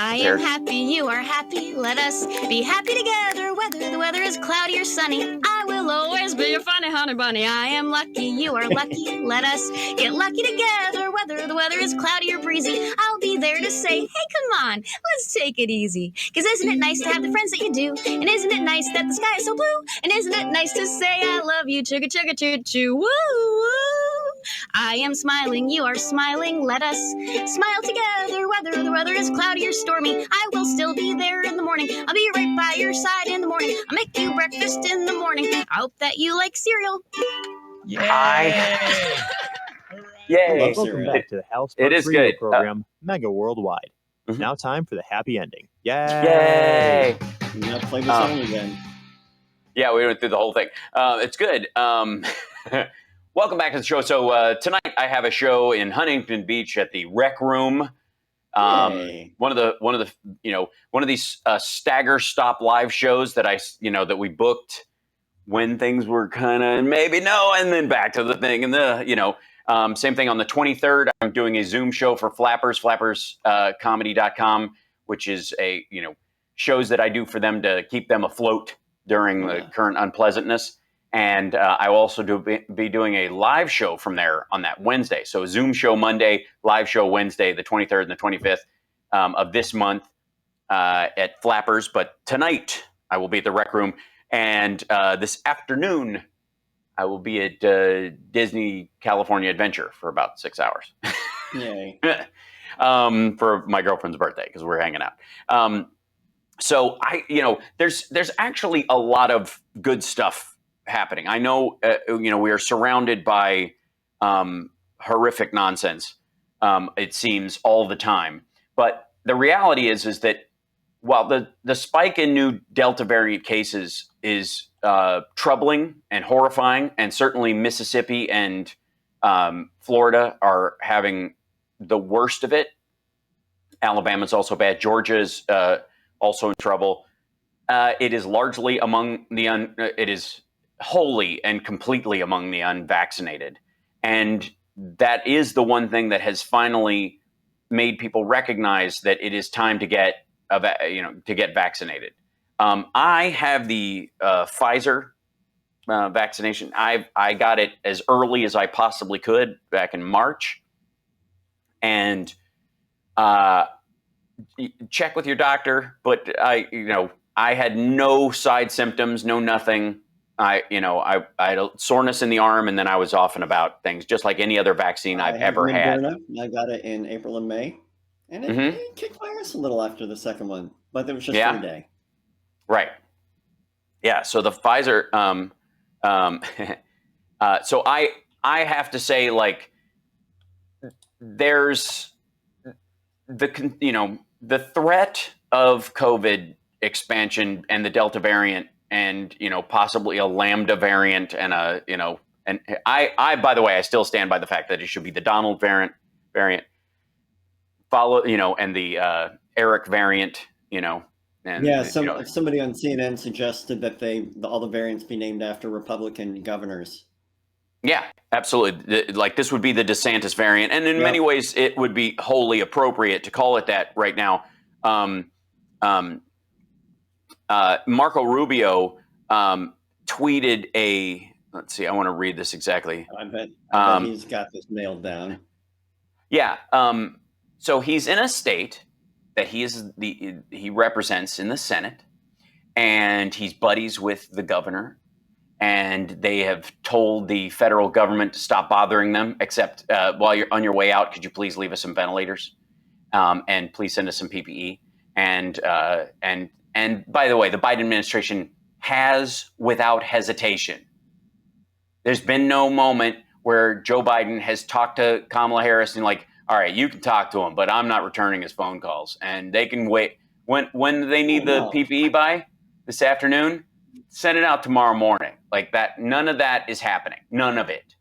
I am happy, you are happy. Let us be happy together, whether the weather is cloudy or sunny. I will always be your funny honey bunny. I am lucky, you are lucky. Let us get lucky together, whether the weather is cloudy or breezy. I'll be there to say, hey, come on, let's take it easy. 'Cause isn't it nice to have the friends that you do? And isn't it nice that the sky is so blue? And isn't it nice to say I love you, chugga chugga choo choo, woo woo. I am smiling, you are smiling. Let us smile together, whether the weather is cloudy or stormy. I will still be there in the morning. I'll be right by your side in the morning. I'll make you breakfast in the morning. I hope that you like cereal. Yay! Yay! Welcome back to the House It is Radio good. program, Mega Worldwide. It's now time for the happy ending. Yay! Now play the song again. Yeah, we went through the whole thing. It's good. Welcome back to the show. So tonight I have a show in Huntington Beach at the Rec Room. One of these stagger stop live shows that that we booked when things were kind of maybe no, and then back to the thing and same thing on the 23rd. I'm doing a Zoom show for Flappers, flapperscomedy.com, which is a shows that I do for them to keep them afloat during the current unpleasantness. And I will also be doing a live show from there on that Wednesday. So Zoom show Monday, live show Wednesday, the 23rd and the 25th of this month at Flappers. But tonight I will be at the Rec Room. And this afternoon I will be at Disney California Adventure for about 6 hours. Yay. For my girlfriend's birthday, because we're hanging out. So there's actually a lot of good stuff happening. I know, we are surrounded by horrific nonsense. It seems all the time, but the reality is that while the spike in new Delta variant cases is troubling and horrifying, and certainly Mississippi and Florida are having the worst of it. Alabama's also bad. Georgia's also in trouble. It is largely among it is wholly and completely among the unvaccinated. And that is the one thing that has finally made people recognize that it is time to get vaccinated. I have the Pfizer vaccination. I got it as early as I possibly could back in March. And check with your doctor, but I had no side symptoms, no nothing. I had a soreness in the arm, and then I was off and about things, just like any other vaccine I've ever had. I got it in April and May, and it kicked my ass a little after the second one, but it was just for a day. Right. Yeah. So the Pfizer. So I have to say, like, there's the threat of COVID expansion and the Delta variant, and possibly a Lambda variant, and and I by the way, I still stand by the fact that it should be the Donald variant and the Eric variant, and if somebody on CNN suggested that all the variants be named after Republican governors. Yeah, absolutely. Like, this would be the DeSantis variant, and in many ways it would be wholly appropriate to call it that right now. Marco Rubio tweeted let's see, I want to read this exactly. I bet he's got this nailed down. Yeah. So he's in a state that he represents in the Senate, and he's buddies with the governor, and they have told the federal government to stop bothering them, except while you're on your way out, could you please leave us some ventilators, and please send us some PPE. And by the way, the Biden administration has, without hesitation, there's been no moment where Joe Biden has talked to Kamala Harris and like, all right, you can talk to him, but I'm not returning his phone calls, and they can wait. When they need the PPE by this afternoon, send it out tomorrow morning. Like that, none of that is happening. None of it.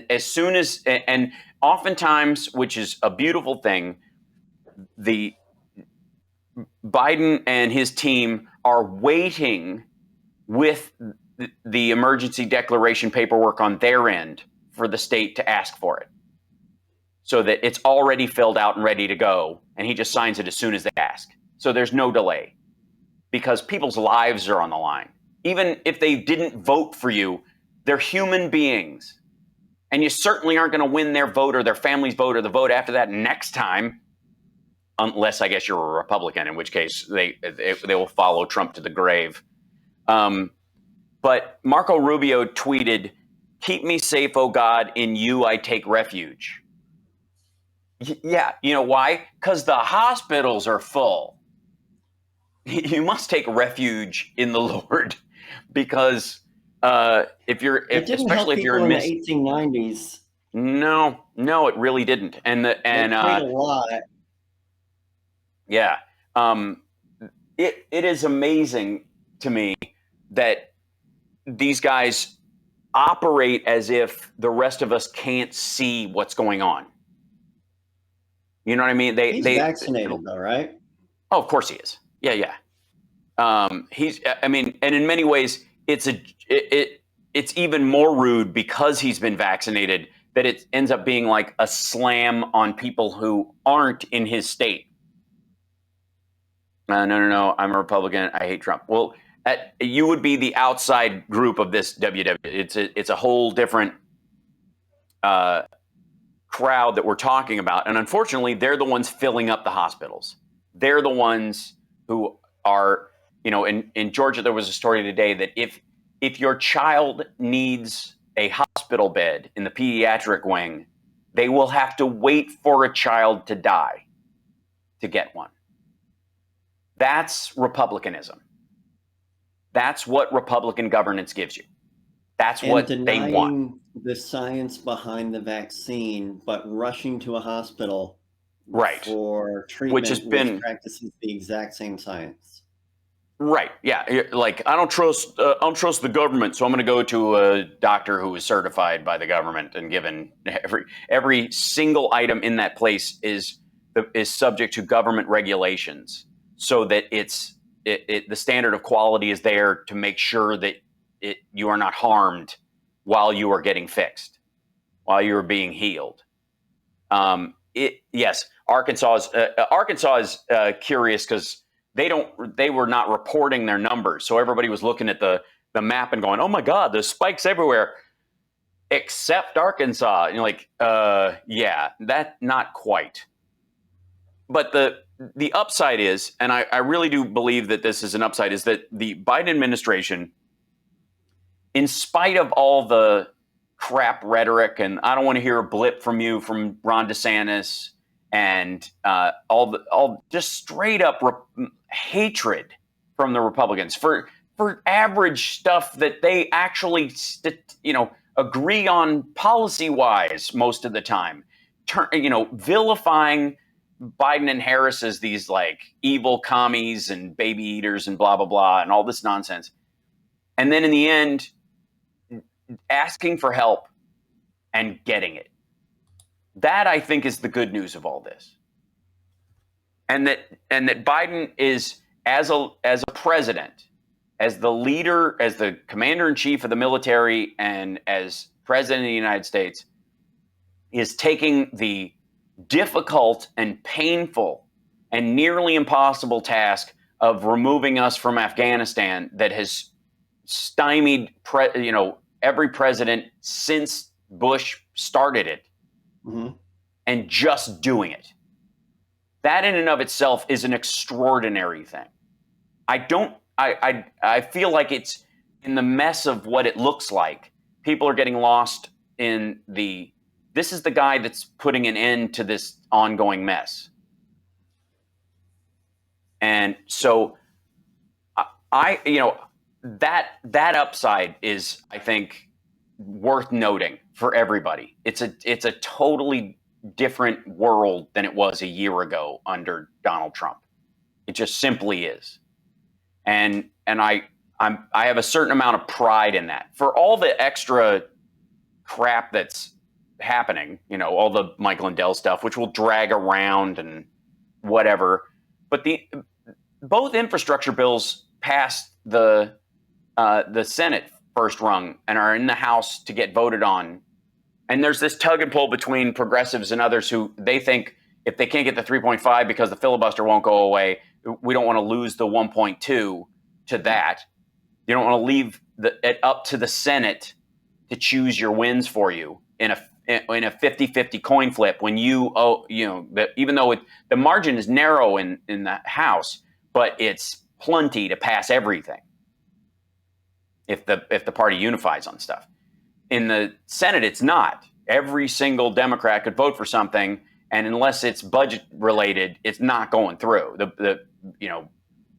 As soon as, and oftentimes, which is a beautiful thing, the Biden and his team are waiting with the emergency declaration paperwork on their end for the state to ask for it. so that it's already filled out and ready to go, and he just signs it as soon as they ask. So there's no delay, because people's lives are on the line. Even if they didn't vote for you, they're human beings. And you certainly aren't going to win their vote or their family's vote or the vote after that next time, unless I guess you're a Republican, in which case they will follow Trump to the grave. But Marco Rubio tweeted, "Keep me safe, oh God, in you I take refuge." Yeah, you know why? Because the hospitals are full. You must take refuge in the Lord, because if you're, It didn't help especially if you're people in in the 1890s. No, it really didn't. And They prayed a lot. yeah, it is amazing to me that these guys operate as if the rest of us can't see what's going on. You know what I mean? He's vaccinated though, right? Oh, of course he is. Yeah. I mean, and in many ways, it's even more rude because he's been vaccinated that it ends up being like a slam on people who aren't in his state. No, I'm a Republican. I hate Trump. Well, you would be the outside group of this WW. It's a whole different crowd that we're talking about, and unfortunately, they're the ones filling up the hospitals. They're the ones who are, in Georgia, there was a story today that if your child needs a hospital bed in the pediatric wing, they will have to wait for a child to die to get one. That's republicanism. That's what Republican governance gives you. That's what they want. Denying the science behind the vaccine, but rushing to a hospital for treatment, which practices the exact same science. Right. Yeah. Like, I don't trust the government, so I'm going to go to a doctor who is certified by the government and given every single item in that place is subject to government regulations, so that the standard of quality is there to make sure that you are not harmed while you are getting fixed, while you are being healed. Yes, Arkansas is curious because they were not reporting their numbers, so everybody was looking at the map and going, "Oh my God, there's spikes everywhere," except Arkansas. And you're like, yeah, that not quite. But the upside is, and I really do believe that this is an upside, is that the Biden administration, in spite of all the crap rhetoric, and I don't want to hear a blip from you from Ron DeSantis, and all just straight up hatred from the Republicans for average stuff that they actually agree on policy wise most of the time, vilifying Biden and Harris as these like evil commies and baby eaters and blah blah blah and all this nonsense, and then in the end asking for help and getting it. That, I think, is the good news of all this. And that Biden is, as a president, as the leader, as the commander-in-chief of the military, and as president of the United States, is taking the difficult and painful and nearly impossible task of removing us from Afghanistan that has stymied every president since Bush started it, and just doing it. That in and of itself is an extraordinary thing. I feel like it's in the mess of what it looks like. People are getting lost in this is the guy that's putting an end to this ongoing mess. And so that upside is, I think, worth noting for everybody. It's a totally different world than it was a year ago under Donald Trump. It just simply is. And I have a certain amount of pride in that. For all the extra crap that's happening, all the Michael Lindell stuff, which will drag around and whatever. But both infrastructure bills passed the Senate first rung and are in the House to get voted on. And there's this tug and pull between progressives and others who they think if they can't get the 3.5 because the filibuster won't go away, we don't want to lose the 1.2 to that. You don't want to leave it up to the Senate to choose your wins for you in a 50-50 coin flip when even though the margin is narrow in the House, but it's plenty to pass everything if the party unifies on stuff. In the Senate, it's not. Every single Democrat could vote for something, and unless it's budget related, it's not going through. The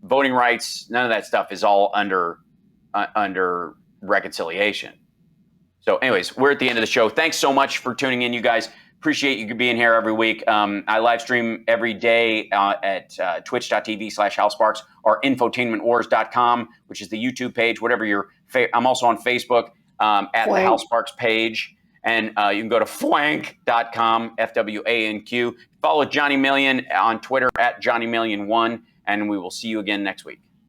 voting rights, none of that stuff is all under reconciliation. So anyways, we're at the end of the show. Thanks so much for tuning in, you guys. Appreciate you being here every week. I live stream every day at twitch.tv/HalSparks or infotainmentwars.com, which is the YouTube page, whatever your I'm also on Facebook at the Hal Sparks page. And you can go to fwank.com, FWANQ. Follow Johnny Million on Twitter at JohnnyMillion1, and we will see you again next week.